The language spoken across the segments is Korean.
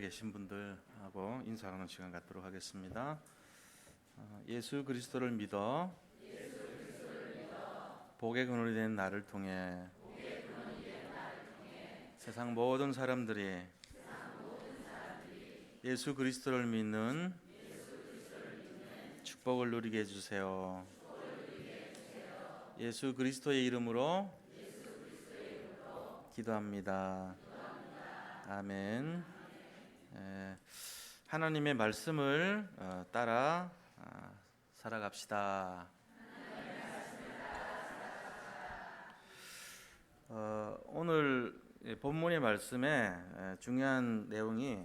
계신 분들하고 인사하는 시간 갖도록 하겠습니다. 예수 그리스도를 믿어 복의 근원이 된 나를 통해 세상 모든 사람들이 예수 그리스도를 믿는 축복을 누리게 해주세요. 예수 그리스도의 이름으로 기도합니다. 아멘. 하나님의 말씀을 따라 살아갑시다. 오늘 본문의 말씀에 중요한 내용이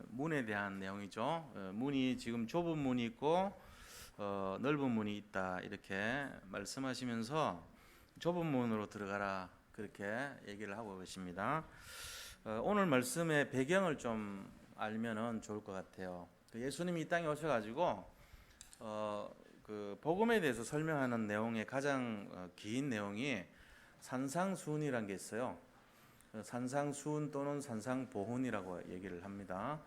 문에 대한 내용이죠. 문이 지금 좁은 문이 있고 넓은 문이 있다, 이렇게 말씀하시면서 좁은 문으로 들어가라, 그렇게 얘기를 하고 계십니다. 오늘 말씀의 배경을 좀 알면은 좋을 것 같아요. 예수님이 이 땅에 오셔가지고 그 복음에 대해서 설명하는 내용의 가장 긴 내용이 산상수훈이라는 게 있어요. 산상수훈 또는 산상보훈이라고 얘기를 합니다.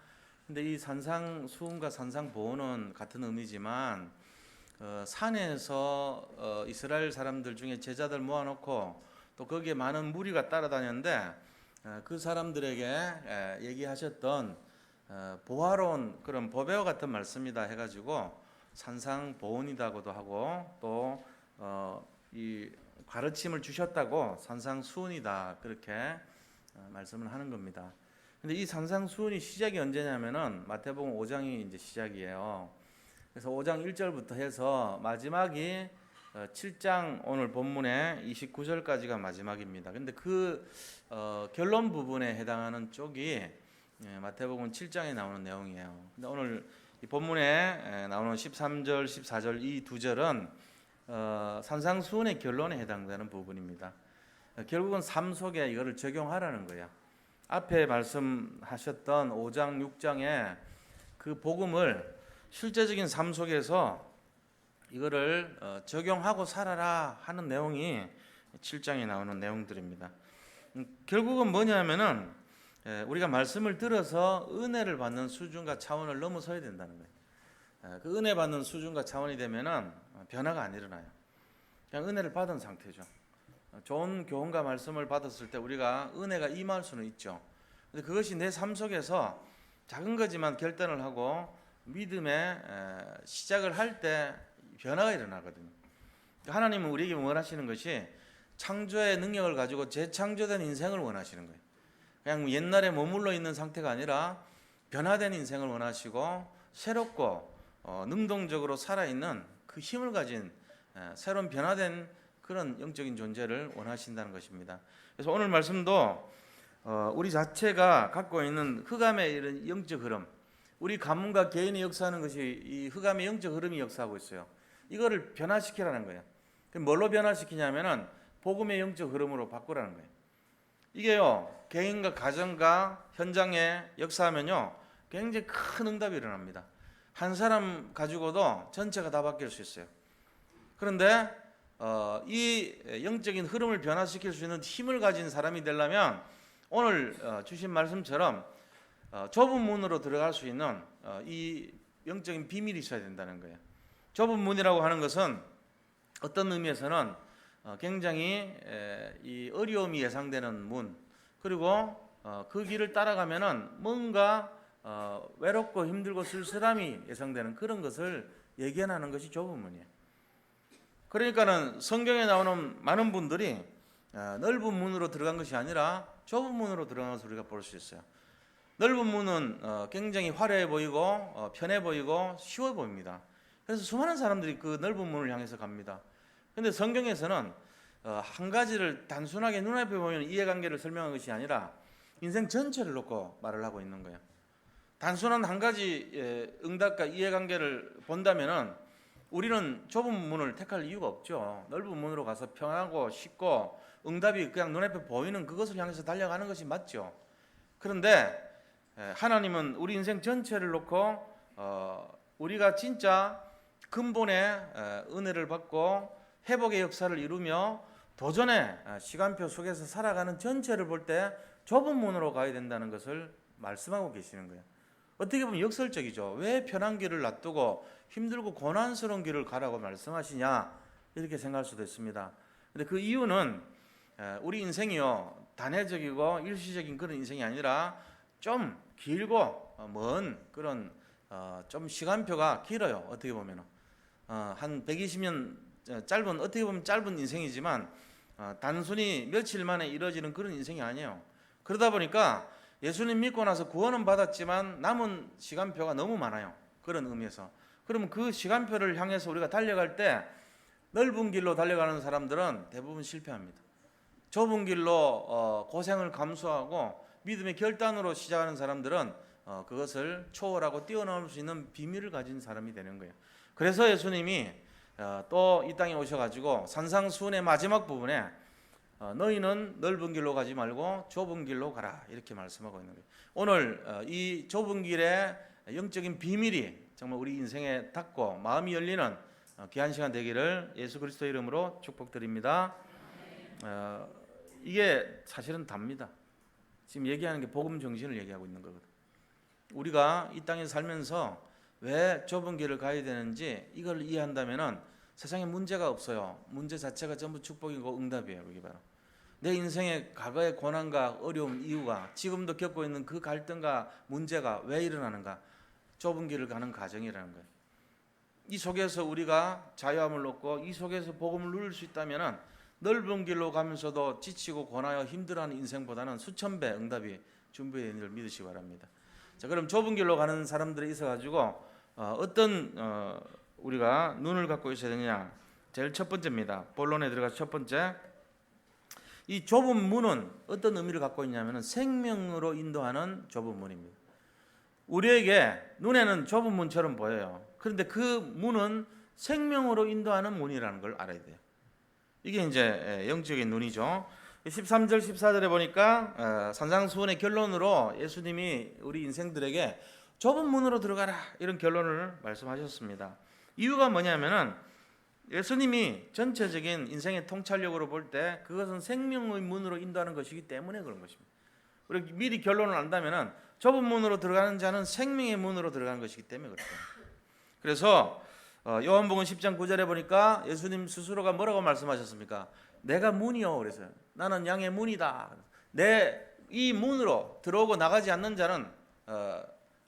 근데 이 산상수훈과 산상보훈은 같은 의미지만 산에서 이스라엘 사람들 중에 제자들 모아놓고 또 거기에 많은 무리가 따라다녔는데 그 사람들에게 얘기하셨던 보화로운 그런 보배와 같은 말씀이다 해가지고 산상보훈이라고도 하고 또 이 가르침을 주셨다고 산상수훈이다, 그렇게 말씀을 하는 겁니다. 근데 이 산상수훈이 시작이 언제냐면은 마태복음 5장이 이제 시작이에요. 그래서 5장 1절부터 해서 마지막이 7장 오늘 본문의 29절까지가 마지막입니다. 근데 그 결론 부분에 해당하는 쪽이 마태복음 7장에 나오는 내용이에요. 근데 오늘 이 본문에 나오는 13절, 14절 이 두 절은 산상수훈의 결론에 해당되는 부분입니다. 결국은 삶 속에 이거를 적용하라는 거야. 앞에 말씀하셨던 5장, 6장의 그 복음을 실제적인 삶 속에서 이거를 적용하고 살아라 하는 내용이 7장에 나오는 내용들입니다. 결국은 뭐냐면은 우리가 말씀을 들어서 은혜를 받는 수준과 차원을 넘어서야 된다는 거예요. 그 은혜 받는 수준과 차원이 되면은 변화가 안 일어나요. 그냥 은혜를 받은 상태죠. 좋은 교훈과 말씀을 받았을 때 우리가 은혜가 임할 수는 있죠. 근데 그것이 내 삶 속에서 작은 거지만 결단을 하고 믿음의 시작을 할 때 변화가 일어나거든요. 하나님은 우리에게 원하시는 것이 창조의 능력을 가지고 재창조된 인생을 원하시는 거예요. 그냥 옛날에 머물러 있는 상태가 아니라 변화된 인생을 원하시고 새롭고 능동적으로 살아있는 그 힘을 가진 새로운 변화된 그런 영적인 존재를 원하신다는 것입니다. 그래서 오늘 말씀도 우리 자체가 갖고 있는 흑암의 이런 영적 흐름, 우리 가문과 개인이 역사하는 것이 이 흑암의 영적 흐름이 역사하고 있어요. 이거를 변화시키라는 거예요. 뭘로 변화시키냐면은 복음의 영적 흐름으로 바꾸라는 거예요. 이게요, 개인과 가정과 현장에 역사하면요 굉장히 큰 응답이 일어납니다. 한 사람 가지고도 전체가 다 바뀔 수 있어요. 그런데 이 영적인 흐름을 변화시킬 수 있는 힘을 가진 사람이 되려면 오늘 주신 말씀처럼 좁은 문으로 들어갈 수 있는 이 영적인 비밀이 있어야 된다는 거예요. 좁은 문이라고 하는 것은 어떤 의미에서는 굉장히 이 어려움이 예상되는 문, 그리고 그 길을 따라가면은 뭔가 외롭고 힘들고 쓸쓸함이 예상되는 그런 것을 예견하는 것이 좁은 문이에요. 그러니까는 성경에 나오는 많은 분들이 넓은 문으로 들어간 것이 아니라 좁은 문으로 들어간 것을 우리가 볼 수 있어요. 넓은 문은 굉장히 화려해 보이고 편해 보이고 쉬워 보입니다. 그래서 수많은 사람들이 그 넓은 문을 향해서 갑니다. 그런데 성경에서는 한 가지를 단순하게 눈앞에 보이는 이해관계를 설명한 것이 아니라 인생 전체를 놓고 말을 하고 있는 거예요. 단순한 한 가지 응답과 이해관계를 본다면은 우리는 좁은 문을 택할 이유가 없죠. 넓은 문으로 가서 편하고 쉽고 응답이 그냥 눈앞에 보이는 그것을 향해서 달려가는 것이 맞죠. 그런데 하나님은 우리 인생 전체를 놓고 우리가 진짜 근본의 은혜를 받고 회복의 역사를 이루며 도전의 시간표 속에서 살아가는 전체를 볼 때 좁은 문으로 가야 된다는 것을 말씀하고 계시는 거예요. 어떻게 보면 역설적이죠. 왜 편한 길을 놔두고 힘들고 고난스러운 길을 가라고 말씀하시냐 이렇게 생각할 수도 있습니다. 근데 그 이유는 우리 인생이요 단회적이고 일시적인 그런 인생이 아니라 좀 길고 먼 그런 좀 시간표가 길어요. 어떻게 보면은 한 120년 짧은 어떻게 보면 짧은 인생이지만 단순히 며칠 만에 이루어지는 그런 인생이 아니에요. 그러다 보니까 예수님 믿고 나서 구원은 받았지만 남은 시간표가 너무 많아요. 그런 의미에서. 그러면 그 시간표를 향해서 우리가 달려갈 때 넓은 길로 달려가는 사람들은 대부분 실패합니다. 좁은 길로 고생을 감수하고 믿음의 결단으로 시작하는 사람들은 그것을 초월하고 뛰어넘을 수 있는 비밀을 가진 사람이 되는 거예요. 그래서 예수님이 또 이 땅에 오셔가지고 산상수훈의 마지막 부분에 너희는 넓은 길로 가지 말고 좁은 길로 가라 이렇게 말씀하고 있는 거예요. 오늘 이 좁은 길의 영적인 비밀이 정말 우리 인생에 닿고 마음이 열리는 귀한 시간 되기를 예수 그리스도 이름으로 축복드립니다. 이게 사실은 답니다. 지금 얘기하는 게 복음 정신을 얘기하고 있는 거거든. 우리가 이 땅에 살면서 왜 좁은 길을 가야 되는지 이걸 이해한다면은 세상에 문제가 없어요. 문제 자체가 전부 축복이고 응답이에요. 그게 바로 내 인생의 과거의 고난과 어려움 이유가 지금도 겪고 있는 그 갈등과 문제가 왜 일어나는가? 좁은 길을 가는 과정이라는 거예요. 이 속에서 우리가 자유함을 얻고 이 속에서 복음을 누릴 수 있다면은 넓은 길로 가면서도 지치고 고나여 힘들어하는 인생보다는 수천 배 응답이 준비되어 있는 걸 믿으시기 바랍니다. 자, 그럼 좁은 길로 가는 사람들이 있어가지고 어떤 우리가 눈을 갖고 있어야 되느냐? 제일 첫 번째입니다. 본론에 들어가서 첫 번째, 이 좁은 문은 어떤 의미를 갖고 있냐면 생명으로 인도하는 좁은 문입니다. 우리에게 눈에는 좁은 문처럼 보여요. 그런데 그 문은 생명으로 인도하는 문이라는 걸 알아야 돼요. 이게 이제 영적인 눈이죠. 13절 14절에 보니까 산상수훈의 결론으로 예수님이 우리 인생들에게 좁은 문으로 들어가라 이런 결론을 말씀하셨습니다. 이유가 뭐냐면은 예수님이 전체적인 인생의 통찰력으로 볼 때 그것은 생명의 문으로 인도하는 것이기 때문에 그런 것입니다. 우리 미리 결론을 안다면은 좁은 문으로 들어가는 자는 생명의 문으로 들어가는 것이기 때문에 그렇습니다. 그래서 요한복음 10장 9절에 보니까 예수님 스스로가 뭐라고 말씀하셨습니까? 내가 문이요. 그래서 나는 양의 문이다. 내 이 문으로 들어오고 나가지 않는 자는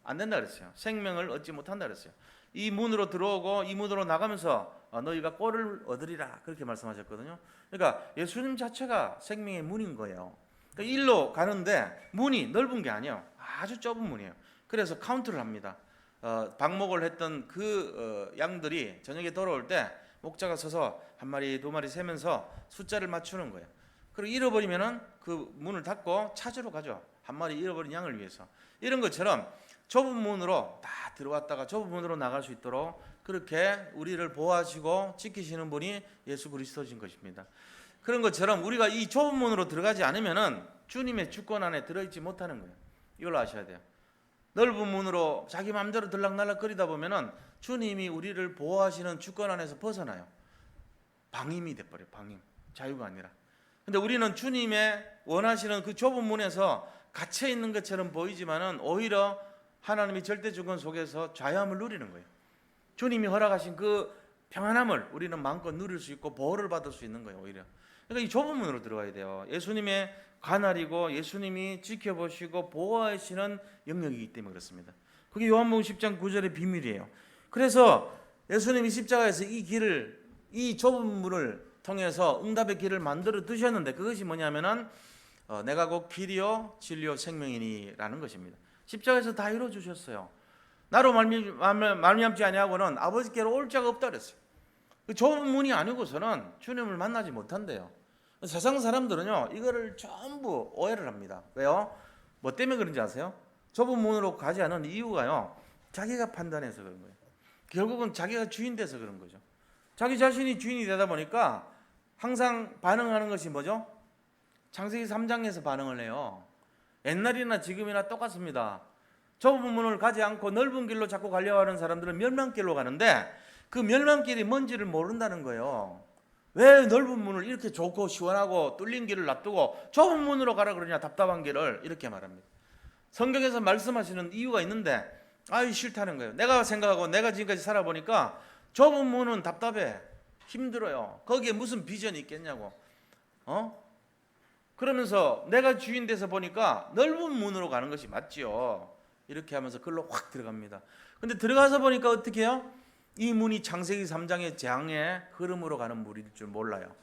안 된다 그랬어요. 생명을 얻지 못한다 그랬어요. 이 문으로 들어오고 이 문으로 나가면서 너희가 꼴을 얻으리라 그렇게 말씀하셨거든요. 그러니까 예수님 자체가 생명의 문인 거예요. 그러니까 일로 가는데 문이 넓은 게 아니에요. 아주 좁은 문이에요. 그래서 카운트를 합니다. 방목을 했던 그 양들이 저녁에 돌아올 때 목자가 서서 한 마리 두 마리 세면서 숫자를 맞추는 거예요. 그리고 잃어버리면은 그 문을 닫고 찾으러 가죠. 한 마리 잃어버린 양을 위해서. 이런 것처럼 좁은 문으로 다 들어왔다가 좁은 문으로 나갈 수 있도록 그렇게 우리를 보호하시고 지키시는 분이 예수 그리스도신 것입니다. 그런 것처럼 우리가 이 좁은 문으로 들어가지 않으면은 주님의 주권 안에 들어있지 못하는 거예요. 이걸 아셔야 돼요. 넓은 문으로 자기 마음대로 들락날락 거리다 보면은 주님이 우리를 보호하시는 주권 안에서 벗어나요. 방임이 돼버려요. 방임. 자유가 아니라. 근데 우리는 주님의 원하시는 그 좁은 문에서 갇혀 있는 것처럼 보이지만은 오히려 하나님이 절대 주권 속에서 자유함을 누리는 거예요. 주님이 허락하신 그 평안함을 우리는 마음껏 누릴 수 있고 보호를 받을 수 있는 거예요. 오히려. 그러니까 이 좁은 문으로 들어가야 돼요. 예수님의 관할이고 예수님이 지켜보시고 보호하시는 영역이기 때문에 그렇습니다. 그게 요한복음 10장 9절의 비밀이에요. 그래서 예수님이 십자가에서 이 길을, 이 좁은 문을 통해서 응답의 길을 만들어 두셨는데 그것이 뭐냐면은 내가 곧 길이요 진리요 생명이니라는 것입니다. 십자가에서 다 이루어 주셨어요. 나로 말미암지 아니하고는 아버지께로 올 자가 없다 그랬어요. 그 좁은 문이 아니고서는 주님을 만나지 못한대요. 세상 사람들은요 이거를 전부 오해를 합니다. 왜요? 뭐 때문에 그런지 아세요? 좁은 문으로 가지 않은 이유가요 자기가 판단해서 그런 거예요. 결국은 자기가 주인 돼서 그런 거죠. 자기 자신이 주인이 되다 보니까 항상 반응하는 것이 뭐죠? 창세기 3장에서 반응을 해요. 옛날이나 지금이나 똑같습니다. 좁은 문을 가지 않고 넓은 길로 자꾸 가려고 하는 사람들은 멸망길로 가는데 그 멸망길이 뭔지를 모른다는 거예요. 왜 넓은 문을 이렇게 좋고 시원하고 뚫린 길을 놔두고 좁은 문으로 가라 그러냐 답답한 길을 이렇게 말합니다. 성경에서 말씀하시는 이유가 있는데 아유 싫다는 거예요. 내가 생각하고 내가 지금까지 살아보니까 좁은 문은 답답해, 힘들어요. 거기에 무슨 비전이 있겠냐고. 그러면서 내가 주인 돼서 보니까 넓은 문으로 가는 것이 맞지요. 이렇게 하면서 글로 확 들어갑니다. 근데 들어가서 보니까 어떻게 해요? 이 문이 창세기 3장의 재앙의 흐름으로 가는 문일 줄 몰라요.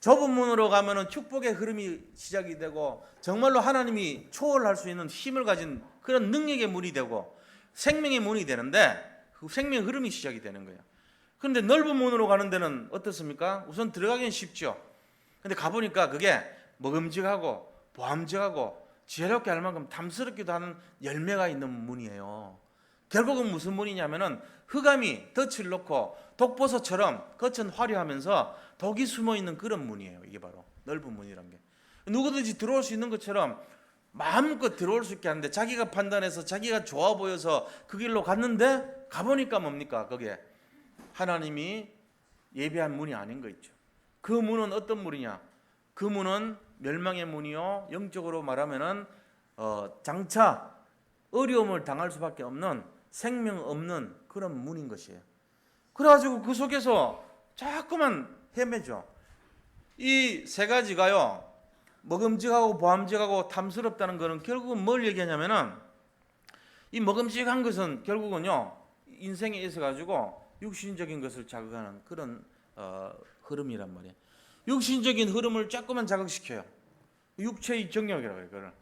좁은 문으로 가면은 축복의 흐름이 시작이 되고 정말로 하나님이 초월할 수 있는 힘을 가진 그런 능력의 문이 되고 생명의 문이 되는데 그 생명의 흐름이 시작이 되는 거예요. 그런데 넓은 문으로 가는 데는 어떻습니까? 우선 들어가기는 쉽죠. 근데 가보니까 그게 먹음직하고 보암직하고 지혜롭게 할 만큼 탐스럽기도 하는 열매가 있는 문이에요. 결국은 무슨 문이냐면은 흑암이 덫을 놓고 독버섯처럼 겉은 화려하면서 독이 숨어있는 그런 문이에요. 이게 바로 넓은 문이란 게. 누구든지 들어올 수 있는 것처럼 마음껏 들어올 수 있게 하는데 자기가 판단해서 자기가 좋아 보여서 그 길로 갔는데 가보니까 뭡니까? 거기에 하나님이 예비한 문이 아닌 거 있죠. 그 문은 어떤 문이냐? 그 문은 멸망의 문이요, 영적으로 말하면은 장차 어려움을 당할 수밖에 없는 생명 없는 그런 문인 것이에요. 그래가지고 그 속에서 자꾸만 헤매죠. 이 세 가지가요, 먹음직하고 보암직하고 탐스럽다는 것은 결국은 뭘 얘기하냐면은 이 먹음직한 것은 결국은요 인생에 있어 가지고 육신적인 것을 자극하는 그런 흐름이란 말이에요. 육신적인 흐름을 자꾸만 자극시켜요. 육체의 정욕이라고 해요. 그걸.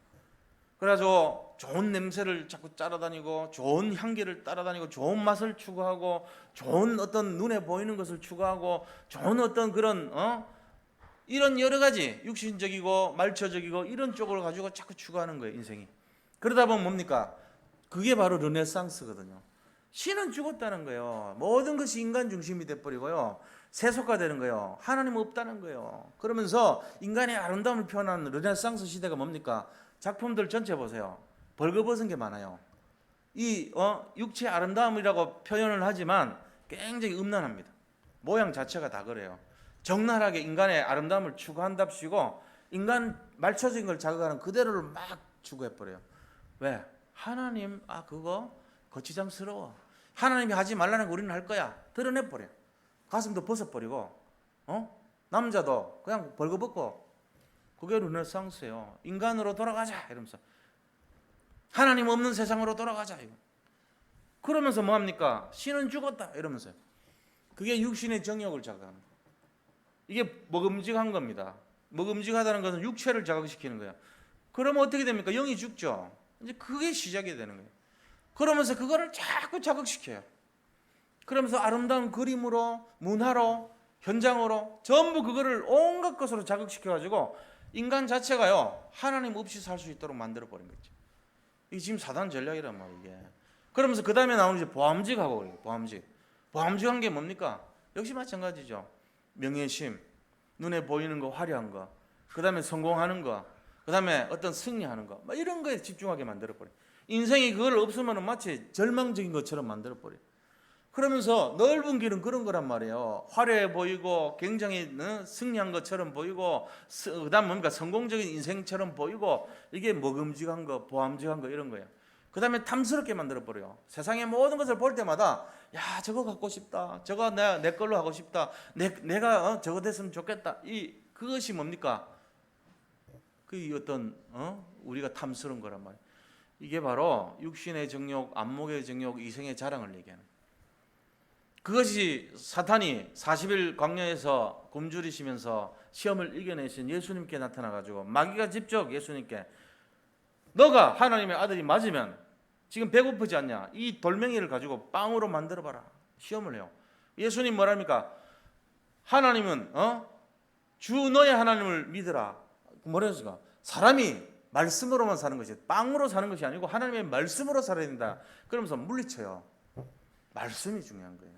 그래가지고 좋은 냄새를 자꾸 따라다니고 좋은 향기를 따라다니고 좋은 맛을 추구하고 좋은 어떤 눈에 보이는 것을 추구하고 좋은 어떤 그런 이런 여러 가지 육신적이고 말초적이고 이런 쪽을 가지고 자꾸 추구하는 거예요. 인생이. 그러다 보면 뭡니까? 그게 바로 르네상스거든요. 신은 죽었다는 거예요. 모든 것이 인간 중심이 돼버리고요. 세속화되는 거예요. 하나님 없다는 거예요. 그러면서 인간의 아름다움을 표현하는 르네상스 시대가 뭡니까? 작품들 전체 보세요. 벌거벗은 게 많아요. 이 육체의 아름다움이라고 표현을 하지만 굉장히 음란합니다. 모양 자체가 다 그래요. 적나라하게 인간의 아름다움을 추구한답시고 인간 말초적인 걸 자극하는 그대로를 막 추구해버려요. 왜? 하나님 그거 거치장스러워. 하나님이 하지 말라는 거 우리는 할 거야. 드러내버려. 가슴도 벗어버리고 남자도 그냥 벌거벗고. 그게 르네상스예요. 인간으로 돌아가자 이러면서 하나님 없는 세상으로 돌아가자 이거. 그러면서 뭐합니까? 신은 죽었다 이러면서요. 그게 육신의 정욕을 자극하는 거예요. 이게 먹음직한 겁니다. 먹음직하다는 것은 육체를 자극시키는 거예요. 그러면 어떻게 됩니까? 영이 죽죠. 이제 그게 시작이 되는 거예요. 그러면서 그거를 자꾸 자극시켜요. 그러면서 아름다운 그림으로, 문화로, 현장으로 전부 그거를 온갖 것으로 자극시켜가지고 인간 자체가요 하나님 없이 살 수 있도록 만들어버린 거죠. 이게 지금 사단 전략이란 말이에요. 이게. 그러면서 그 다음에 나오는 이제 보암직하고 그래요. 보암직한 게 뭡니까? 역시 마찬가지죠. 명예심, 눈에 보이는 거, 화려한 거, 그 다음에 성공하는 거, 그 다음에 어떤 승리하는 거, 이런 거에 집중하게 만들어버려요. 인생이 그걸 없으면 마치 절망적인 것처럼 만들어버려요. 그러면서 넓은 길은 그런 거란 말이에요. 화려해 보이고 굉장히 승리한 것처럼 보이고 그 다음 뭡니까? 성공적인 인생처럼 보이고 이게 먹음직한 거, 보암직한 거 이런 거예요. 그 다음에 탐스럽게 만들어버려요. 세상의 모든 것을 볼 때마다 야 저거 갖고 싶다. 저거 내 걸로 하고 싶다. 내가 저거 됐으면 좋겠다. 그것이 뭡니까? 그 어떤 우리가 탐스러운 거란 말이에요. 이게 바로 육신의 정욕, 안목의 정욕, 이생의 자랑을 얘기하는 거예요. 그것이 사탄이 40일 광야에서 굶주리시면서 시험을 이겨내신 예수님께 나타나가지고 마귀가 직접 예수님께 너가 하나님의 아들이 맞으면 지금 배고프지 않냐? 이 돌멩이를 가지고 빵으로 만들어봐라. 시험을 해요. 예수님 뭐랍니까? 하나님은 주 너의 하나님을 믿으라. 뭐라 했을까? 사람이 말씀으로만 사는 것이 빵으로 사는 것이 아니고 하나님의 말씀으로 살아야 된다. 그러면서 물리쳐요. 말씀이 중요한 거예요.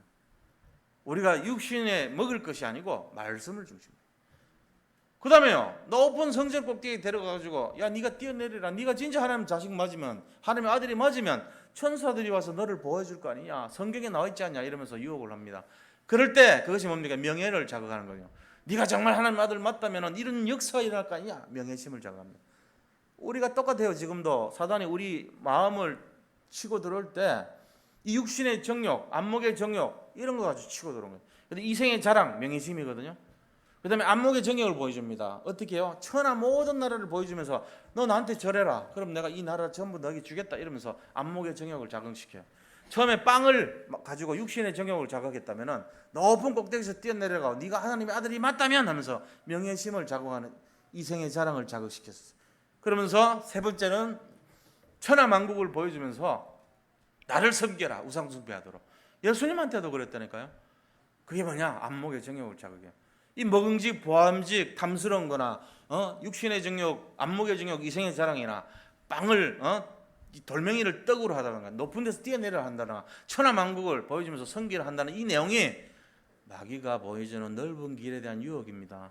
우리가 육신에 먹을 것이 아니고 말씀을 중심으로. 그 다음에요. 높은 성전 꼭대기에 데려가가지고 야 네가 뛰어내리라. 네가 진짜 하나님 자식 맞으면 하나님의 아들이 맞으면 천사들이 와서 너를 보호해줄 거 아니냐. 성경에 나와 있지 않냐 이러면서 유혹을 합니다. 그럴 때 그것이 뭡니까? 명예를 자극하는 거예요. 네가 정말 하나님의 아들 맞다면 이런 역사가 일어날 거 아니냐. 명예심을 자극합니다. 우리가 똑같아요. 지금도 사단이 우리 마음을 치고 들어올 때 이 육신의 정욕, 안목의 정욕 이런 거 가지고 치고 들어온 거예요. 근데 이생의 자랑, 명예심이거든요. 그 다음에 안목의 정욕을 보여줍니다. 어떻게 해요? 천하 모든 나라를 보여주면서 너 나한테 절해라. 그럼 내가 이 나라 전부 너에게 주겠다. 이러면서 안목의 정욕을 자극시켜요. 처음에 빵을 가지고 육신의 정욕을 자극했다면 높은 꼭대기에서 뛰어내려가고 네가 하나님의 아들이 맞다면 하면서 명예심을 자극하는 이생의 자랑을 자극시켰어요. 그러면서 세 번째는 천하 만국을 보여주면서 나를 섬겨라. 우상 숭배하도록. 예수님한테도 그랬다니까요. 그게 뭐냐? 안목의 정욕을 자극해요. 이 먹음직, 보암직, 탐스러운 거나 육신의 정욕, 안목의 정욕, 이생의 자랑이나 빵을 돌멩이를 떡으로 하다든가 높은 데서 뛰어내려 한다거나 천하만국을 보여주면서 섬기를 한다는 이 내용이 마귀가 보여주는 넓은 길에 대한 유혹입니다.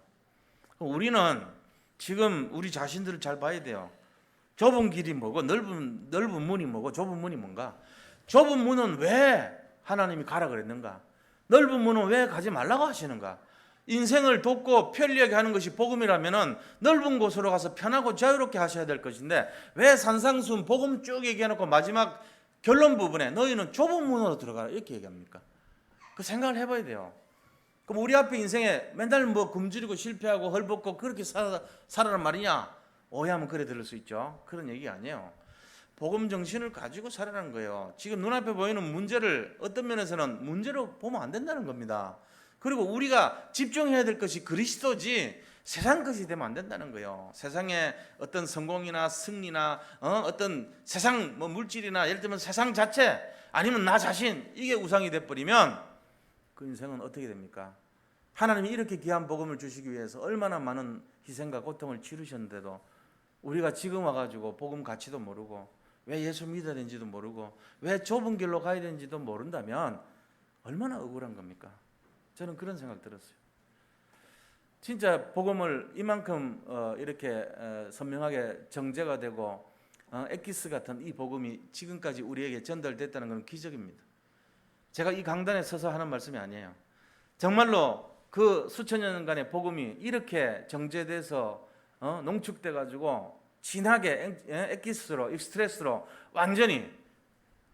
우리는 지금 우리 자신들을 잘 봐야 돼요. 좁은 길이 뭐고 넓은 문이 뭐고 좁은 문이 뭔가? 좁은 문은 왜 하나님이 가라 그랬는가? 넓은 문은 왜 가지 말라고 하시는가? 인생을 돕고 편리하게 하는 것이 복음이라면 넓은 곳으로 가서 편하고 자유롭게 하셔야 될 것인데 왜 산상순 복음 쭉 얘기해놓고 마지막 결론 부분에 너희는 좁은 문으로 들어가라 이렇게 얘기합니까? 그 생각을 해봐야 돼요. 그럼 우리 앞에 인생에 맨날 뭐 굶주리고 실패하고 헐벗고 그렇게 살아란 말이냐? 오해하면 그래 들을 수 있죠. 그런 얘기 아니에요. 복음 정신을 가지고 살아라는 거예요. 지금 눈앞에 보이는 문제를 어떤 면에서는 문제로 보면 안 된다는 겁니다. 그리고 우리가 집중해야 될 것이 그리스도지 세상 것이 되면 안 된다는 거예요. 세상의 어떤 성공이나 승리나 어떤 세상 뭐 물질이나 예를 들면 세상 자체 아니면 나 자신 이게 우상이 돼버리면 그 인생은 어떻게 됩니까? 하나님이 이렇게 귀한 복음을 주시기 위해서 얼마나 많은 희생과 고통을 치르셨는데도 우리가 지금 와가지고 복음 가치도 모르고 왜 예수 믿어야 되는지도 모르고 왜 좁은 길로 가야 되는지도 모른다면 얼마나 억울한 겁니까? 저는 그런 생각 들었어요. 진짜 복음을 이만큼 이렇게 선명하게 정제가 되고 엑기스 같은 이 복음이 지금까지 우리에게 전달됐다는 것은 기적입니다. 제가 이 강단에 서서 하는 말씀이 아니에요. 정말로 그 수천 년간의 복음이 이렇게 정제돼서 농축돼 가지고 진하게 엑기스로 익스트레스로 완전히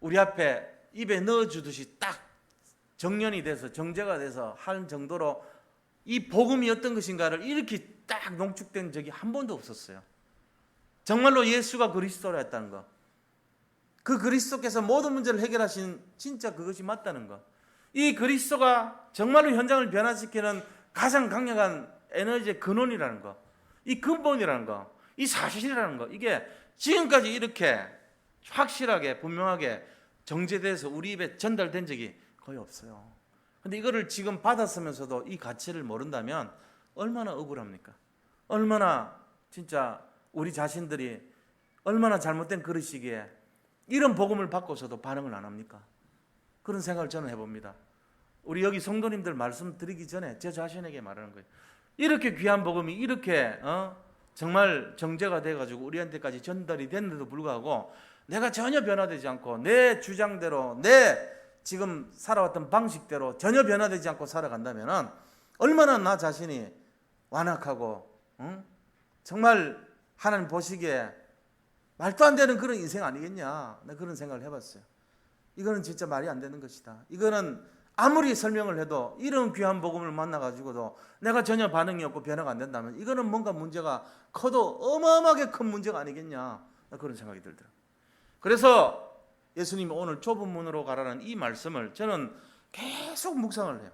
우리 앞에 입에 넣어주듯이 딱 정연이 돼서 정제가 돼서 할 정도로 이 복음이 어떤 것인가를 이렇게 딱 농축된 적이 한 번도 없었어요. 정말로 예수가 그리스도였다는 것, 그 그리스도께서 모든 문제를 해결하신 진짜 그것이 맞다는 것, 이 그리스도가 정말로 현장을 변화시키는 가장 강력한 에너지의 근원이라는 것, 이 근본이라는 것, 이 사실이라는 것, 이게 지금까지 이렇게 확실하게 분명하게 정제돼서 우리 입에 전달된 적이 거의 없어요. 근데 이거를 지금 받았으면서도 이 가치를 모른다면 얼마나 억울합니까? 얼마나 진짜 우리 자신들이 얼마나 잘못된 그릇이기에 이런 복음을 받고서도 반응을 안 합니까? 그런 생각을 저는 해봅니다. 우리 여기 성도님들 말씀드리기 전에 제 자신에게 말하는 거예요. 이렇게 귀한 복음이 이렇게 정말 정제가 돼가지고 우리한테까지 전달이 됐는데도 불구하고 내가 전혀 변화되지 않고 내 주장대로 내 지금 살아왔던 방식대로 전혀 변화되지 않고 살아간다면 얼마나 나 자신이 완악하고 정말 하나님 보시기에 말도 안 되는 그런 인생 아니겠냐, 나 그런 생각을 해봤어요. 이거는 진짜 말이 안 되는 것이다. 이거는 아무리 설명을 해도 이런 귀한 복음을 만나가지고도 내가 전혀 반응이 없고 변화가 안 된다면 이거는 뭔가 문제가 커도 어마어마하게 큰 문제가 아니겠냐, 나 그런 생각이 들더라고요. 그래서 예수님이 오늘 좁은 문으로 가라는 이 말씀을 저는 계속 묵상을 해요.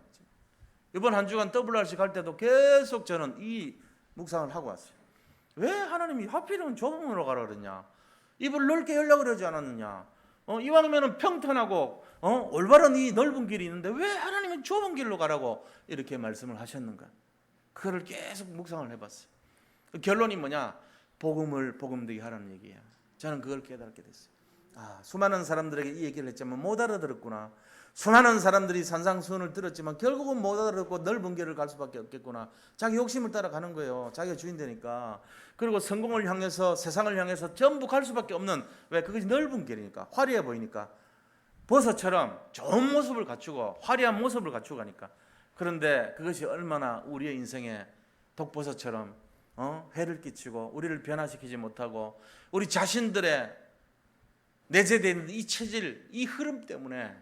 이번 한 주간 WRC 갈 때도 계속 저는 이 묵상을 하고 왔어요. 왜 하나님이 하필이면 좁은 문으로 가라 그러냐? 입을 넓게 열려고 그러지 않았느냐? 이왕이면 평탄하고 올바른 이 넓은 길이 있는데 왜 하나님은 좁은 길로 가라고 이렇게 말씀을 하셨는가? 그거를 계속 묵상을 해봤어요. 결론이 뭐냐? 복음을 복음되게 하라는 얘기예요. 저는 그걸 깨닫게 됐어요. 수많은 사람들에게 이 얘기를 했지만 못 알아들었구나. 수많은 사람들이 산상수훈을 들었지만 결국은 못 알아듣고 넓은 길을 갈 수밖에 없겠구나. 자기 욕심을 따라가는 거예요. 자기가 주인 되니까. 그리고 성공을 향해서 세상을 향해서 전부 갈 수밖에 없는, 왜? 그것이 넓은 길이니까, 화려해 보이니까, 버섯처럼 좋은 모습을 갖추고 화려한 모습을 갖추고 가니까. 그런데 그것이 얼마나 우리의 인생에 독버섯처럼 해를 끼치고 우리를 변화시키지 못하고 우리 자신들의 내재되어 있는 이 체질, 이 흐름 때문에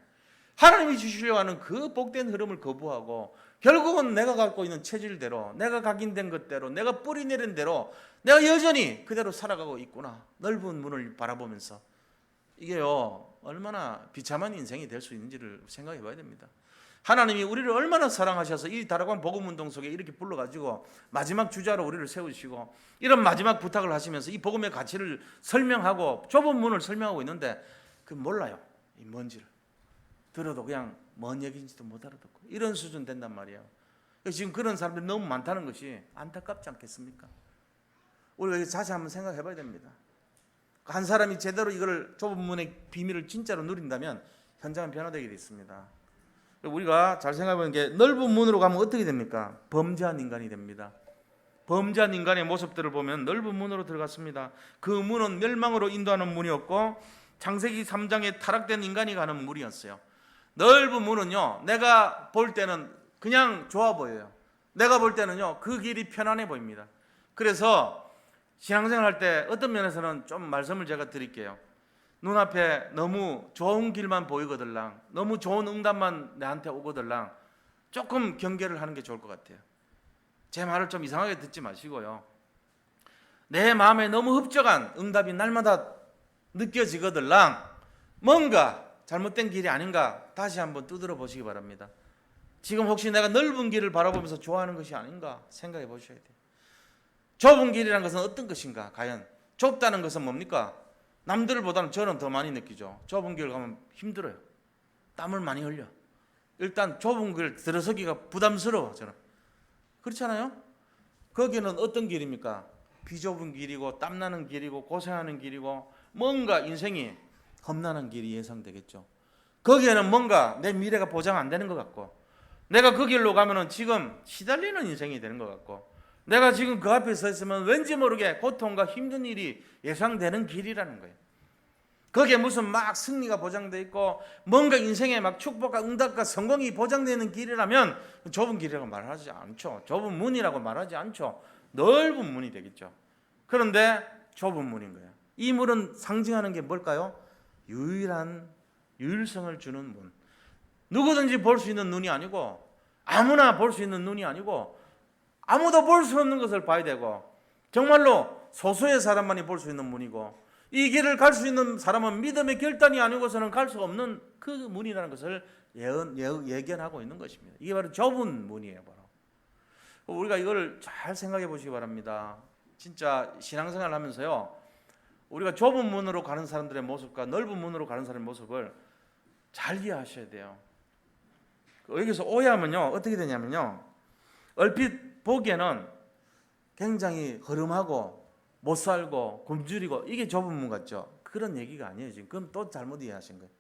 하나님이 주시려고 하는 그 복된 흐름을 거부하고 결국은 내가 갖고 있는 체질대로, 내가 각인된 것대로, 내가 뿌리 내린 대로 내가 여전히 그대로 살아가고 있구나. 넓은 문을 바라보면서. 이게요, 얼마나 비참한 인생이 될 수 있는지를 생각해 봐야 됩니다. 하나님이 우리를 얼마나 사랑하셔서 이 다락방 복음운동 속에 이렇게 불러가지고 마지막 주자로 우리를 세우시고 이런 마지막 부탁을 하시면서 이 복음의 가치를 설명하고 좁은 문을 설명하고 있는데 그 몰라요. 이 뭔지를. 들어도 그냥 뭔 얘기인지도 못 알아듣고 이런 수준 된단 말이에요. 지금 그런 사람들이 너무 많다는 것이 안타깝지 않겠습니까? 우리가 다시 한번 생각해 봐야 됩니다. 한 사람이 제대로 이걸 좁은 문의 비밀을 진짜로 누린다면 현장은 변화되게 돼 있습니다. 우리가 잘 생각해 보는 게 넓은 문으로 가면 어떻게 됩니까? 범죄한 인간이 됩니다. 범죄한 인간의 모습들을 보면 넓은 문으로 들어갔습니다. 그 문은 멸망으로 인도하는 문이었고 창세기 3장에 타락된 인간이 가는 문이었어요. 넓은 문은요, 내가 볼 때는 그냥 좋아 보여요. 내가 볼 때는요, 그 길이 편안해 보입니다. 그래서 신앙생활 할 때 어떤 면에서는 좀 말씀을 제가 드릴게요. 눈앞에 너무 좋은 길만 보이거들랑, 너무 좋은 응답만 내한테 오거들랑 조금 경계를 하는 게 좋을 것 같아요. 제 말을 좀 이상하게 듣지 마시고요. 내 마음에 너무 흡족한 응답이 날마다 느껴지거들랑 뭔가 잘못된 길이 아닌가 다시 한번 두드려 보시기 바랍니다. 지금 혹시 내가 넓은 길을 바라보면서 좋아하는 것이 아닌가 생각해 보셔야 돼요. 좁은 길이라는 것은 어떤 것인가? 과연 좁다는 것은 뭡니까? 남들보다는 저는 더 많이 느끼죠. 좁은 길 가면 힘들어요. 땀을 많이 흘려. 일단 좁은 길 들어서기가 부담스러워. 저는 그렇잖아요. 거기는 어떤 길입니까? 비좁은 길이고 땀나는 길이고 고생하는 길이고 뭔가 인생이 험난한 길이 예상되겠죠. 거기에는 뭔가 내 미래가 보장 안 되는 것 같고, 내가 그 길로 가면은 지금 시달리는 인생이 되는 것 같고, 내가 지금 그 앞에 서 있으면 왠지 모르게 고통과 힘든 일이 예상되는 길이라는 거예요. 거기에 무슨 막 승리가 보장되어 있고 뭔가 인생에 막 축복과 응답과 성공이 보장되는 길이라면 좁은 길이라고 말하지 않죠. 좁은 문이라고 말하지 않죠. 넓은 문이 되겠죠. 그런데 좁은 문인 거예요. 이 문은 상징하는 게 뭘까요? 유일한 유일성을 주는 문. 누구든지 볼 수 있는 눈이 아니고, 아무나 볼 수 있는 눈이 아니고, 아무도 볼 수 없는 것을 봐야 되고, 정말로 소수의 사람만이 볼 수 있는 문이고, 이 길을 갈 수 있는 사람은 믿음의 결단이 아니고서는 갈 수 없는 그 문이라는 것을 예견하고 있는 것입니다. 이게 바로 좁은 문이에요. 바로 우리가 이걸 잘 생각해 보시기 바랍니다. 진짜 신앙생활 하면서요, 우리가 좁은 문으로 가는 사람들의 모습과 넓은 문으로 가는 사람의 모습을 잘 이해하셔야 돼요. 여기서 오해하면요 어떻게 되냐면요, 얼핏 보기에는 굉장히 허름하고 못살고 굶주리고 이게 좁은 문 같죠. 그런 얘기가 아니에요. 지금 그럼 또 잘못 이해하신 거예요.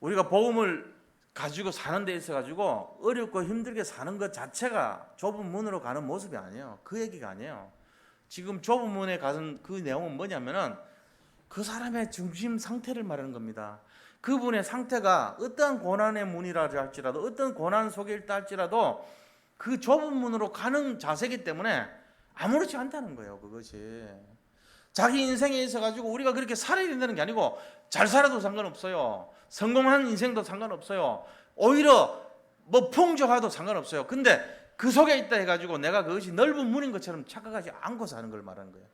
우리가 복음을 가지고 사는 데 있어 가지고 어렵고 힘들게 사는 것 자체가 좁은 문으로 가는 모습이 아니에요. 그 얘기가 아니에요. 지금 좁은 문에 가는 그 내용은 뭐냐면은 그 사람의 중심 상태를 말하는 겁니다. 그분의 상태가 어떠한 고난의 문이라 할지라도, 어떤 고난 속에 있다 할지라도 그 좁은 문으로 가는 자세이기 때문에 아무렇지 않다는 거예요. 그것이 자기 인생에 있어 가지고 우리가 그렇게 살아야 된다는 게 아니고, 잘 살아도 상관없어요. 성공한 인생도 상관없어요. 오히려 뭐 풍족해도 상관없어요. 근데 그 속에 있다 해가지고 내가 그것이 넓은 문인 것처럼 착각하지 않고 사는 걸 말하는 거예요.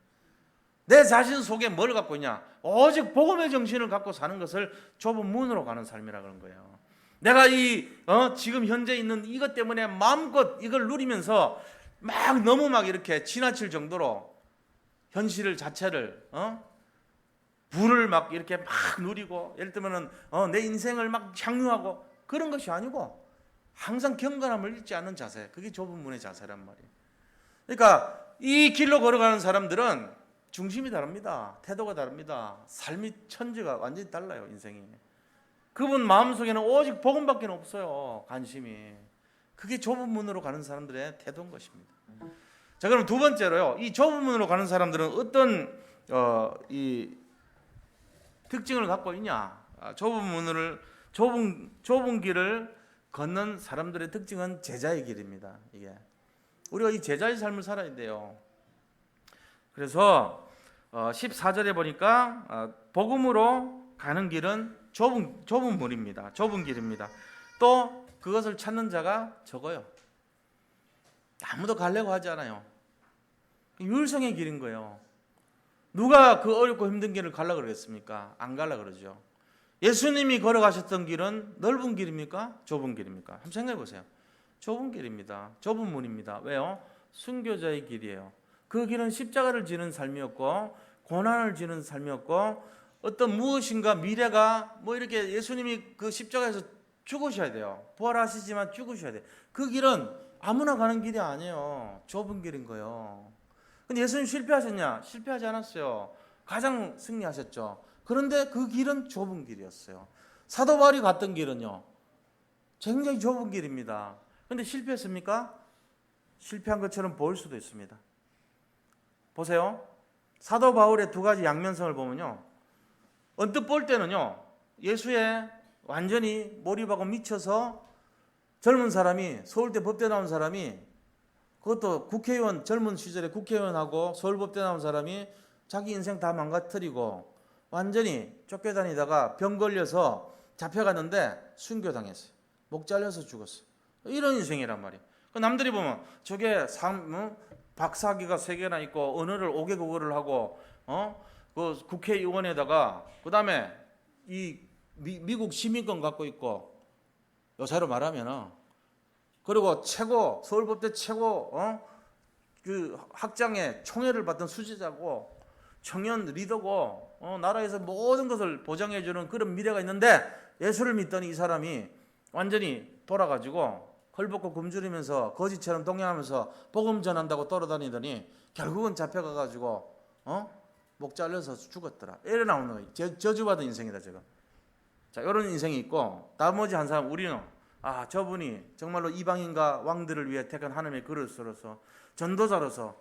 내 자신 속에 뭘 갖고 있냐? 오직 복음의 정신을 갖고 사는 것을 좁은 문으로 가는 삶이라 그런 거예요. 내가 지금 현재 있는 이것 때문에 마음껏 이걸 누리면서 막 너무 막 이렇게 지나칠 정도로 현실 자체를 부를 막 이렇게 막 누리고, 예를 들면은 내 인생을 막 향유하고 그런 것이 아니고 항상 경건함을 잃지 않는 자세, 그게 좁은 문의 자세란 말이에요. 그러니까 이 길로 걸어가는 사람들은 중심이 다릅니다. 태도가 다릅니다. 삶이 천지가 완전히 달라요. 인생이. 그분 마음속에는 오직 복음밖에 없어요. 관심이. 그게 좁은 문으로 가는 사람들의 태도인 것입니다. 자, 그럼 두 번째로요, 이 좁은 문으로 가는 사람들은 어떤 이 특징을 갖고 있냐? 좁은 길을 걷는 사람들의 특징은 제자의 길입니다. 이게 우리가 이 제자의 삶을 살아야 돼요. 그래서 14절에 보니까 복음으로 가는 길은 좁은 문입니다. 좁은 길입니다. 또 그것을 찾는 자가 적어요. 아무도 가려고 하지 않아요. 율성의 길인 거예요. 누가 그 어렵고 힘든 길을 가려고 그러겠습니까? 안 가려고 그러죠. 예수님이 걸어가셨던 길은 넓은 길입니까? 좁은 길입니까? 한번 생각해 보세요. 좁은 길입니다. 좁은 문입니다. 왜요? 순교자의 길이에요. 그 길은 십자가를 지는 삶이었고 고난을 지는 삶이었고 어떤 무엇인가 미래가 뭐 이렇게 예수님이 그 십자가에서 죽으셔야 돼요. 부활하시지만 죽으셔야 돼요. 그 길은 아무나 가는 길이 아니에요. 좁은 길인 거예요. 근데 예수님 실패하셨냐? 실패하지 않았어요. 가장 승리하셨죠. 그런데 그 길은 좁은 길이었어요. 사도 바울이 갔던 길은요, 굉장히 좁은 길입니다. 근데 실패했습니까? 실패한 것처럼 보일 수도 있습니다. 보세요. 사도 바울의 두 가지 양면성을 보면요, 언뜻 볼 때는요, 예수에 완전히 몰입하고 미쳐서 젊은 사람이, 서울대 법대 나온 사람이, 그것도 국회의원, 젊은 시절에 국회의원하고 서울법대 나온 사람이 자기 인생 다 망가뜨리고 완전히 쫓겨다니다가 병 걸려서 잡혀갔는데 순교당했어요. 목 잘려서 죽었어요. 이런 인생이란 말이에요. 남들이 보면 저게 박사학위가 3개나 있고 언어를 5개 국어를 하고 그 국회의원에다가 그 다음에 이 미국 시민권 갖고 있고 요새로 말하면 그리고 최고 서울법대 최고 그 학장의 총애를 받던 수지자고 청년 리더고 나라에서 모든 것을 보장해주는 그런 미래가 있는데 예수를 믿더니 이 사람이 완전히 돌아가지고 헐벗고 굶주리면서 거지처럼 동행하면서 복음 전한다고 돌아다니더니 결국은 잡혀가가지고 목 잘려서 죽었더라. 이래 나오는 거예요. 저주받은 인생이다 제가. 자, 이런 인생이 있고 나머지 한 사람 우리는 저분이 정말로 이방인과 왕들을 위해 택한 하나님의 그릇으로서 전도자로서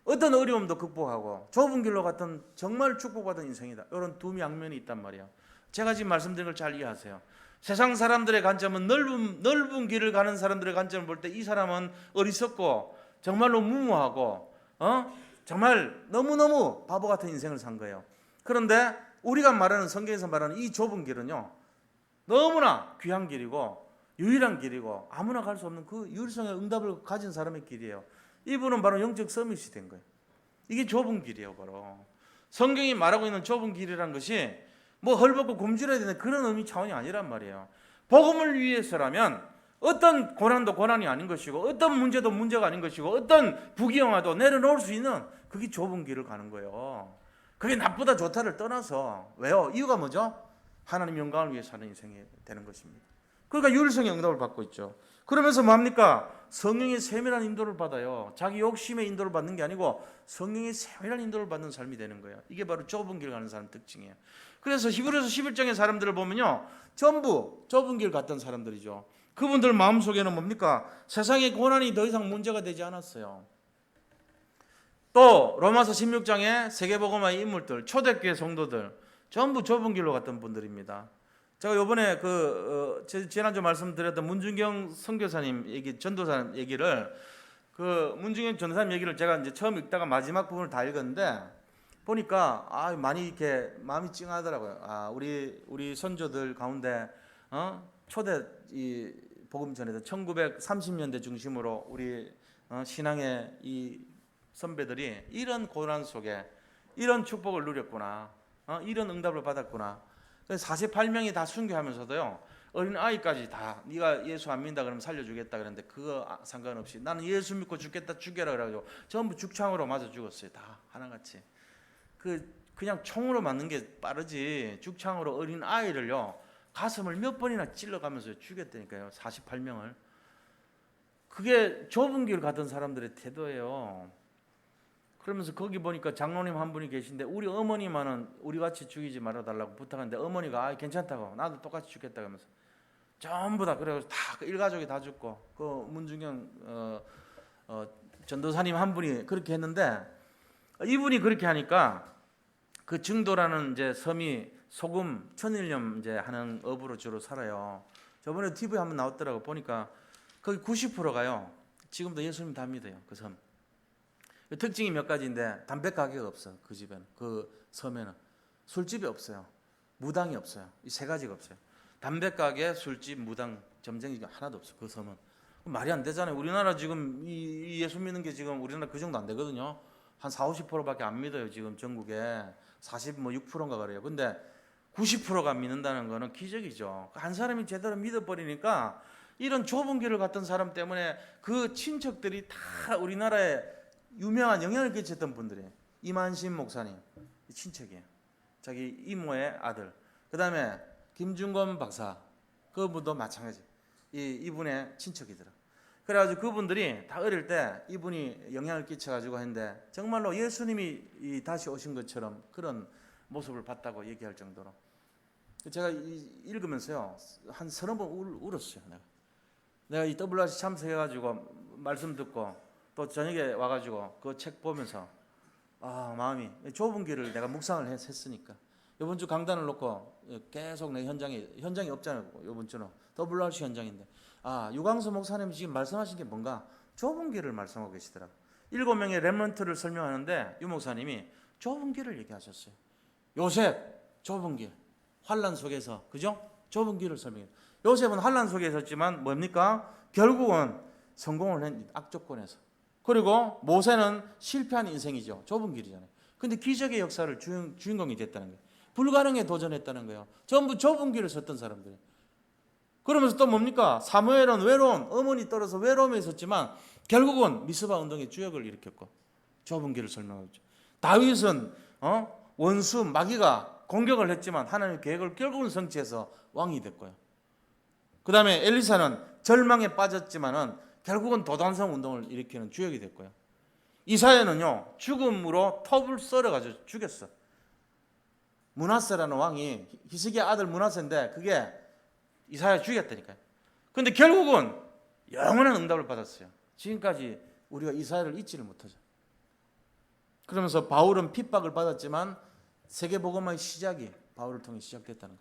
어떤 어려움도 극복하고 좁은 길로 갔던 정말 축복받은 인생이다. 이런 두 양면이 있단 말이에요. 제가 지금 말씀드린 걸 잘 이해하세요. 세상 사람들의 관점은 넓은 길을 가는 사람들의 관점을 볼 때 이 사람은 어리석고 정말로 무모하고 정말 너무너무 바보 같은 인생을 산 거예요. 그런데 우리가 말하는 성경에서 말하는 이 좁은 길은요, 너무나 귀한 길이고 유일한 길이고 아무나 갈 수 없는 그 율성의 응답을 가진 사람의 길이에요. 이분은 바로 영적 서밋이 된 거예요. 이게 좁은 길이에요. 바로 성경이 말하고 있는 좁은 길이라는 것이 뭐 헐벗고 굶주려야 되는 그런 의미 차원이 아니란 말이에요. 복음을 위해서라면 어떤 고난도 고난이 아닌 것이고 어떤 문제도 문제가 아닌 것이고 어떤 부귀영화도 내려놓을 수 있는 그게 좁은 길을 가는 거예요. 그게 나쁘다 좋다를 떠나서 왜요? 이유가 뭐죠? 하나님 영광을 위해 사는 인생이 되는 것입니다. 그러니까 율성의 응답을 받고 있죠. 그러면서 뭡니까? 성령의 세밀한 인도를 받아요. 자기 욕심의 인도를 받는 게 아니고 성령의 세밀한 인도를 받는 삶이 되는 거예요. 이게 바로 좁은 길 가는 사람 특징이에요. 그래서 히브리서 11장의 사람들을 보면요, 전부 좁은 길 갔던 사람들이죠. 그분들 마음속에는 뭡니까? 세상의 고난이 더 이상 문제가 되지 않았어요. 또 로마서 16장의 세계복음화의 인물들, 초대교회 성도들 전부 좁은 길로 갔던 분들입니다. 제가 이번에 지난주 말씀드렸던 문준경 선교사님 얘기, 전도사님 얘기를 문준경 전도사님 얘기를 제가 이제 처음 읽다가 마지막 부분을 다 읽었는데 보니까 많이 이렇게 마음이 찡하더라고요. 우리 선조들 가운데 초대 이 복음 전에도 1930년대 중심으로 우리 신앙의 이 선배들이 이런 고난 속에 이런 축복을 누렸구나, 이런 응답을 받았구나. 48명이 다 순교하면서도요, 어린 아이까지 다 네가 예수 안 믿는다 그러면 살려주겠다 그랬는데 그거 상관없이 나는 예수 믿고 죽겠다 죽여라 그래가지고 전부 죽창으로 맞아 죽었어요. 다 하나같이. 그냥 총으로 맞는 게 빠르지 죽창으로 어린 아이를요 가슴을 몇 번이나 찔러가면서 죽였다니까요. 48명을. 그게 좁은 길 가던 사람들의 태도예요. 그러면서 거기 보니까 장로님 한 분이 계신데 우리 어머니만은 우리같이 죽이지 말아달라고 부탁하는데 어머니가 괜찮다고 나도 똑같이 죽겠다 그러면서 전부 다 그래서 다 일가족이 다 죽고 그 문중경 전도사님 한 분이 그렇게 했는데 이분이 그렇게 하니까 그 증도라는 이제 섬이 소금 천일염 이제 하는 업으로 주로 살아요. 저번에 TV에 한번 나왔더라고. 보니까 거기 90%가요 지금도 예수님 다 믿어요. 그 섬. 특징이 몇 가지인데 담배 가게가 없어. 그 집에는, 그 섬에는 술집이 없어요. 무당이 없어요. 이 세 가지가 없어요. 담배 가게, 술집, 무당, 점쟁이가 하나도 없어. 그 섬은 말이 안 되잖아요. 우리나라 지금 이 예수 믿는 게 지금 우리나라 그 정도 안 되거든요. 한 40~50%밖에 안 믿어요. 지금 전국에 46%인가 그래요. 근데 90%가 믿는다는 거는 기적이죠. 한 사람이 제대로 믿어버리니까 이런 좁은 길을 갔던 사람 때문에 그 친척들이 다 우리나라에 유명한 영향을 끼쳤던 분들이 이만신 목사님 친척이에요. 자기 이모의 아들. 그 다음에 김중건 박사 그분도 마찬가지. 이분의 친척이더라. 그래가지고 그분들이 다 어릴 때 이분이 영향을 끼쳐가지고 했는데 정말로 예수님이 다시 오신 것처럼 그런 모습을 봤다고 얘기할 정도로 제가 읽으면서요 한 30번 울었어요. 내가 이 WRC 참석해가지고 말씀 듣고 또 저녁에 와가지고 그 책 보면서 마음이 좁은 길을 내가 묵상을 했으니까 이번 주 강단을 놓고 계속 내 현장이 없잖아요. 이번 주는 WRC 현장인데 유광수 목사님 지금 말씀하신 게 뭔가 좁은 길을 말씀하고 계시더라고요. 7명의 렘넌트를 설명하는데 유 목사님이 좁은 길을 얘기하셨어요. 요셉 좁은 길 환난 속에서 그죠? 좁은 길을 설명해요. 요셉은 환난 속에 있었지만 뭡니까? 결국은 성공을 한 악조건에서. 그리고 모세는 실패한 인생이죠. 좁은 길이잖아요. 근데 기적의 역사를 주인공이 됐다는 거예요. 불가능에 도전했다는 거예요. 전부 좁은 길을 섰던 사람들이에요. 그러면서 또 뭡니까? 사무엘은 외로운 어머니 떨어서 외로움에 있었지만 결국은 미스바 운동의 주역을 일으켰고 좁은 길을 설명하죠. 다윗은 원수 마귀가 공격을 했지만 하나님의 계획을 결국은 성취해서 왕이 됐고요. 그 다음에 엘리사는 절망에 빠졌지만은 결국은 도단성 운동을 일으키는 주역이 됐고요. 이사야는요 죽음으로 톱을 썰어가지고 죽였어. 므낫세라는 왕이 히스기야 아들 므낫세인데 그게 이사야 죽였다니까요. 근데 결국은 영원한 응답을 받았어요. 지금까지 우리가 이사야를 잊지를 못하죠. 그러면서 바울은 핍박을 받았지만 세계복음화의 시작이 바울을 통해 시작됐다는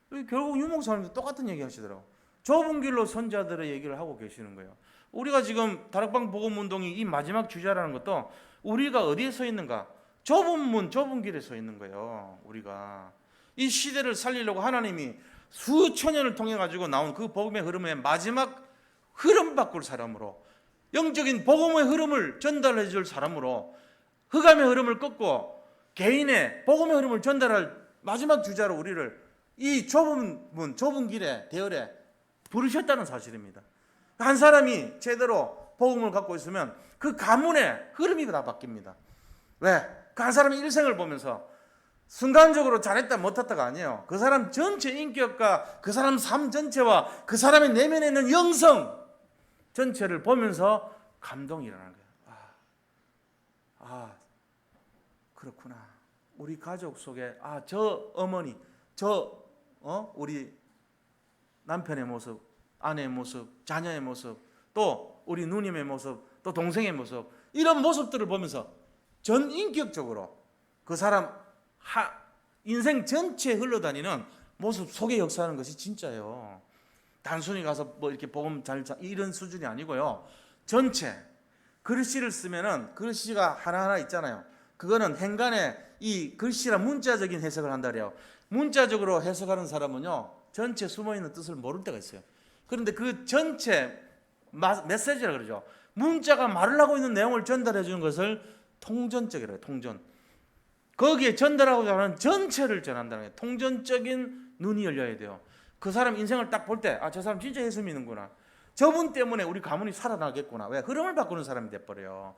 거예요. 결국 유목사님도 똑같은 얘기 하시더라고요. 좁은 길로 선자들의 얘기를 하고 계시는 거예요. 우리가 지금 다락방 복음운동이 이 마지막 주자라는 것도 우리가 어디에 서 있는가? 좁은 문, 좁은 길에 서 있는 거예요. 우리가 이 시대를 살리려고 하나님이 수천 년을 통해 가지고 나온 그 복음의 흐름의 마지막 흐름 바꿀 사람으로 영적인 복음의 흐름을 전달해 줄 사람으로 흑암의 흐름을 꺾고 개인의 복음의 흐름을 전달할 마지막 주자로 우리를 이 좁은 문, 좁은 길에 대열에 부르셨다는 사실입니다. 한 사람이 제대로 복음을 갖고 있으면 그 가문의 흐름이 다 바뀝니다. 왜? 그 한 사람의 일생을 보면서 순간적으로 잘했다 못했다가 아니에요. 그 사람 전체 인격과 그 사람 삶 전체와 그 사람의 내면에 있는 영성 전체를 보면서 감동이 일어나는 거예요. 그렇구나. 우리 가족 속에 저 어머니, 우리 남편의 모습, 아내의 모습, 자녀의 모습, 또 우리 누님의 모습, 또 동생의 모습 이런 모습들을 보면서 전 인격적으로 그 사람 인생 전체에 흘러다니는 모습 속에 역사하는 것이 진짜예요. 단순히 가서 뭐 이렇게 복음 잘 이런 수준이 아니고요. 전체 글씨를 쓰면은 글씨가 하나하나 있잖아요. 그거는 행간에 이 글씨라 문자적인 해석을 한다 그래요. 문자적으로 해석하는 사람은요 전체 숨어있는 뜻을 모를 때가 있어요. 그런데 그 전체 메시지라 그러죠. 문자가 말을 하고 있는 내용을 전달해 주는 것을 통전적이라고 해요. 통전. 거기에 전달하고자 하는 전체를 전한다는 거예요. 통전적인 눈이 열려야 돼요. 그 사람 인생을 딱 볼 때 저 사람 진짜 예수 믿는구나. 저분 때문에 우리 가문이 살아나겠구나. 왜? 흐름을 바꾸는 사람이 돼버려요.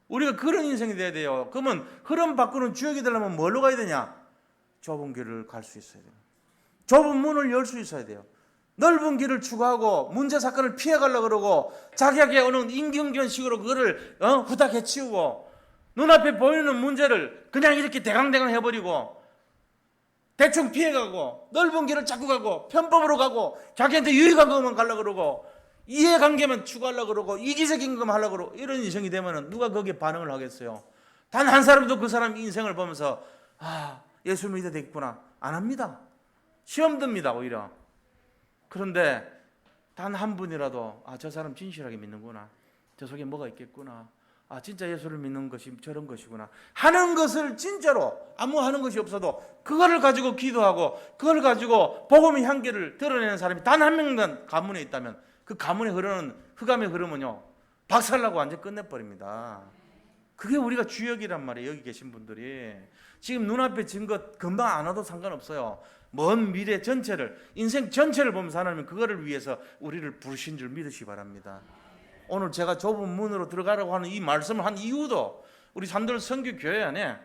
우리가 그런 인생이 돼야 돼요. 그러면 흐름 바꾸는 주역이 되려면 뭘로 가야 되냐? 좁은 길을 갈 수 있어야 돼요. 좁은 문을 열 수 있어야 돼요. 넓은 길을 추구하고 문제 사건을 피해가려고 그러고 자기에게 오는 임경견식으로 그거를 후딱 해치우고 눈앞에 보이는 문제를 그냥 이렇게 대강대강 해버리고 대충 피해가고 넓은 길을 자꾸 가고 편법으로 가고 자기한테 유익한 것만 가려고 그러고 이해관계만 추구하려고 그러고 이기적인 것만 하려고 그러고 이런 인생이 되면 누가 거기에 반응을 하겠어요? 단 한 사람도 그 사람 인생을 보면서 예수 믿어야 되겠구나 안 합니다. 시험 듭니다 오히려. 그런데 단 한 분이라도 저 사람 진실하게 믿는구나. 저 속에 뭐가 있겠구나. 아, 진짜 예수를 믿는 것이 저런 것이구나 하는 것을 진짜로 아무 하는 것이 없어도 그거를 가지고 기도하고 그걸 가지고 복음의 향기를 드러내는 사람이 단 한 명만 가문에 있다면 그 가문에 흐르는 흑암의 흐름은요 박살나고 완전 끝내버립니다. 그게 우리가 주역이란 말이에요. 여기 계신 분들이 지금 눈앞에 증거 금방 안 와도 상관없어요. 먼 미래 전체를, 인생 전체를 보면서 하나님은 그거를 위해서 우리를 부르신 줄 믿으시기 바랍니다. 오늘 제가 좁은 문으로 들어가라고 하는 이 말씀을 한 이유도 우리 산돌 선교교회 안에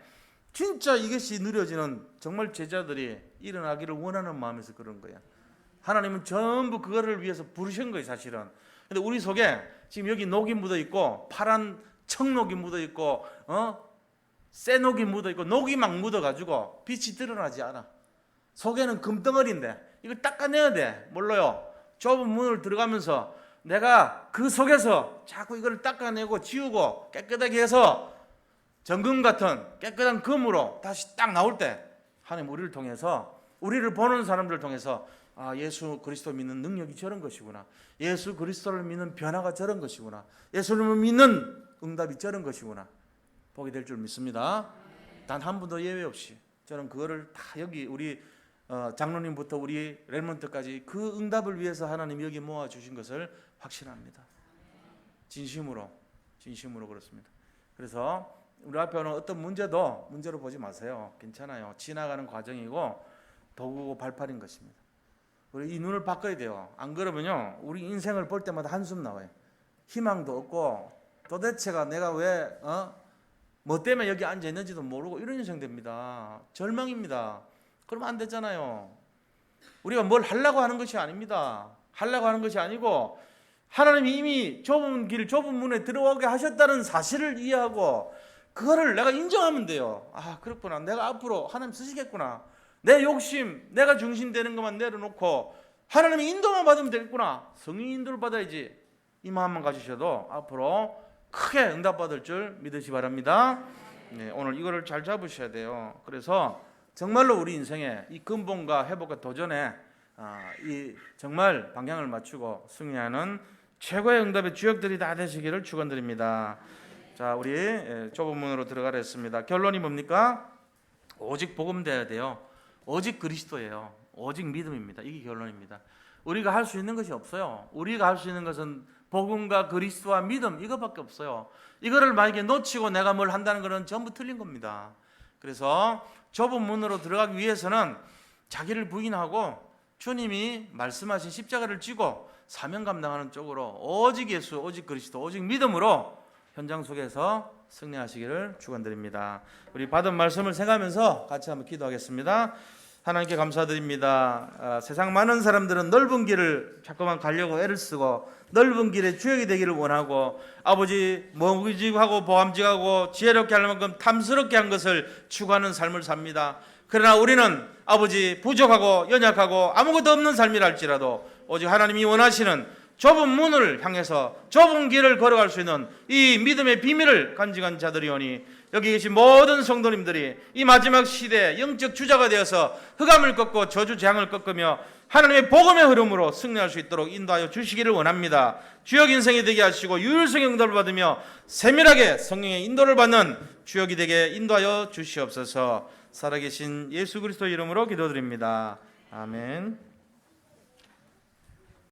진짜 이것이 누려지는 정말 제자들이 일어나기를 원하는 마음에서 그런 거야. 하나님은 전부 그거를 위해서 부르신 거예요, 사실은. 근데 우리 속에 지금 여기 녹이 묻어 있고 파란 청록이 묻어 있고 새녹이 묻어 있고 녹이 막 묻어 가지고 빛이 드러나지 않아. 속에는 금덩어리인데 이걸 닦아내야 돼. 뭘로요? 좁은 문을 들어가면서 내가 그 속에서 자꾸 이걸 닦아내고 지우고 깨끗하게 해서 정금 같은 깨끗한 금으로 다시 딱 나올 때 하나님 우리를 통해서 우리를 보는 사람들을 통해서 아, 예수 그리스도 믿는 능력이 저런 것이구나. 예수 그리스도를 믿는 변화가 저런 것이구나. 예수를 믿는 응답이 저런 것이구나. 보게 될 줄 믿습니다. 단 한 분도 예외 없이 저는 그거를 다 여기 우리 장로님부터 우리 렘넌트까지 그 응답을 위해서 하나님 여기 모아주신 것을 확신합니다. 진심으로 그렇습니다. 그래서 우리 앞에 오는 어떤 문제도 문제로 보지 마세요. 괜찮아요. 지나가는 과정이고 도구고 발판인 것입니다. 우리 이 눈을 바꿔야 돼요. 안 그러면요 우리 인생을 볼 때마다 한숨 나와요. 희망도 없고 도대체가 내가 왜 뭐 때문에 여기 앉아 있는지도 모르고 이런 인생 됩니다. 절망입니다. 그러면 안 되잖아요. 우리가 뭘 하려고 하는 것이 아닙니다. 하려고 하는 것이 아니고 하나님이 이미 좁은 길 좁은 문에 들어오게 하셨다는 사실을 이해하고 그거를 내가 인정하면 돼요. 아, 그렇구나. 내가 앞으로 하나님 쓰시겠구나. 내 욕심, 내가 중심되는 것만 내려놓고 하나님의 인도만 받으면 되겠구나. 성령 인도를 받아야지. 이 마음만 가지셔도 앞으로 크게 응답받을 줄 믿으시 바랍니다. 네, 오늘 이거를 잘 잡으셔야 돼요. 그래서 정말로 우리 인생에 이 근본과 회복과 도전에 이 정말 방향을 맞추고 승리하는 최고의 응답의 주역들이 다 되시기를 축원드립니다. 자, 우리 좁은 문으로 들어가겠습니다. 결론이 뭡니까? 오직 복음돼야 돼요. 오직 그리스도예요. 오직 믿음입니다. 이게 결론입니다. 우리가 할 수 있는 것이 없어요. 우리가 할 수 있는 것은 복음과 그리스도와 믿음 이거밖에 없어요. 이거를 만약에 놓치고 내가 뭘 한다는 것은 전부 틀린 겁니다. 그래서 좁은 문으로 들어가기 위해서는 자기를 부인하고 주님이 말씀하신 십자가를 지고 사명 감당하는 쪽으로 오직 예수, 오직 그리스도, 오직 믿음으로 현장 속에서 승리하시기를 축원드립니다. 우리 받은 말씀을 생각하면서 같이 한번 기도하겠습니다. 하나님께 감사드립니다. 세상 많은 사람들은 넓은 길을 자꾸만 가려고 애를 쓰고 넓은 길에 주역이 되기를 원하고 아버지 먹이직하고 보암직하고 지혜롭게 할 만큼 탐스럽게 한 것을 추구하는 삶을 삽니다. 그러나 우리는 아버지 부족하고 연약하고 아무것도 없는 삶이라 할지라도 오직 하나님이 원하시는 좁은 문을 향해서 좁은 길을 걸어갈 수 있는 이 믿음의 비밀을 간직한 자들이오니 여기 계신 모든 성도님들이 이 마지막 시대에 영적 주자가 되어서 흑암을 꺾고 저주 재앙을 꺾으며 하나님의 복음의 흐름으로 승리할 수 있도록 인도하여 주시기를 원합니다. 주역 인생이 되게 하시고 유일성의 응답을 받으며 세밀하게 성령의 인도를 받는 주역이 되게 인도하여 주시옵소서. 살아계신 예수 그리스도 이름으로 기도드립니다. 아멘.